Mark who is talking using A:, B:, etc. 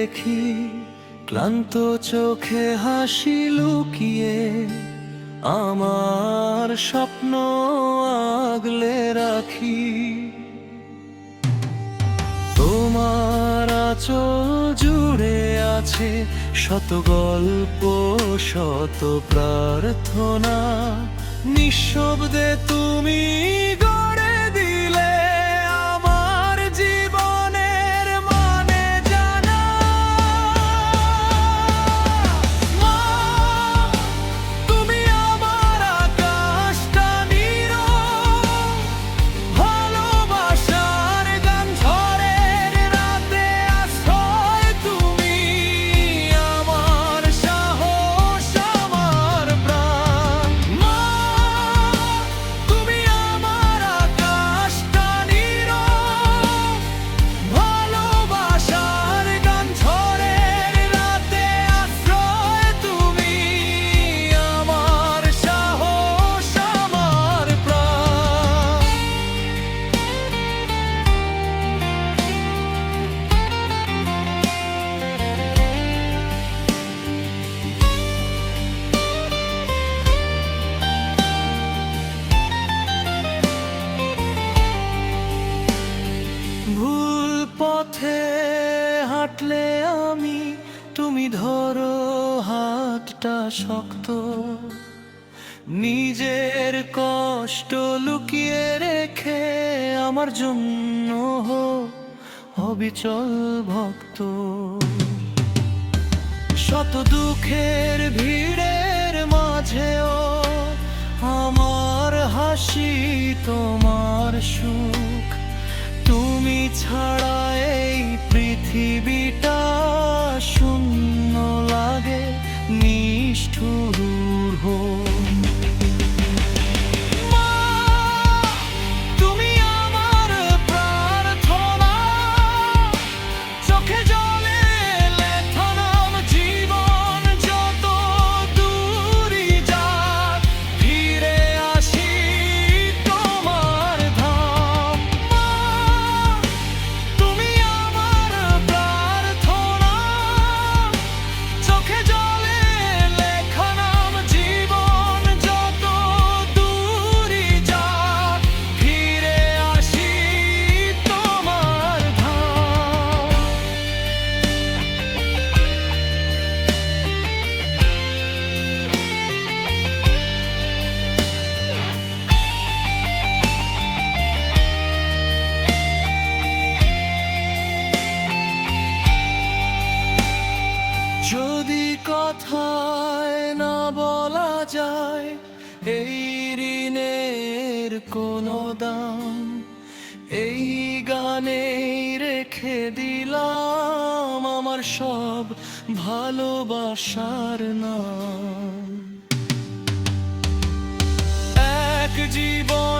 A: দেখি, ক্লান্ত চোখে হাসি লুকিয়ে, আমার স্বপ্ন আগলে রাখি। তোমার আঁচল জুড়ে আছে শত গল্প, শত প্রার্থনা। নিঃশব্দে তুমি গড়ে দিলে আমার জীবনের মানে জানা। মা, তুমি আমার আকাশটা নীরব, ভালোবাসার গান ঝড়ের রাতে আশ্রয় তুমি। আমার সাহস, আমার প্রাণ। মা, তুমি আমার আকাশটা নীরব, ভালোবাসার গান ঝড়ের রাতে আশ্রয় তুমি। আমার সাহস, আমার প্রাণ। ভুল পথে হাঁটলে আমি, তুমি ধরো হাতটা শক্ত। নিজের কষ্ট লুকিয়ে রেখে আমার জন্য অবিচল ভক্ত। শত দুঃখের ভিড়ের মাঝেও আমার হাসি তোমার সুখ। তুমি ছাড়া এই পৃথিবীটা শূন্য লাগে, নিষ্ঠুর হোক। মা, তুমি আমার প্রার্থনা, চোখে জলে লেখা নাম। জীবন যত দূরই যাক, ফিরে আসি তোমার ধাম। মা, তুমি আমার প্রার্থনা, চোখে জলে লেখা নাম। জীবন যত দূরই যাক, ফিরে আসি তোমার ধাম। যদি কথায় না বলা যায় এই ঋণের কোনো দাম, এই গানে রেখে দিলাম আমার সব ভালোবাসার নাম। এক জীবন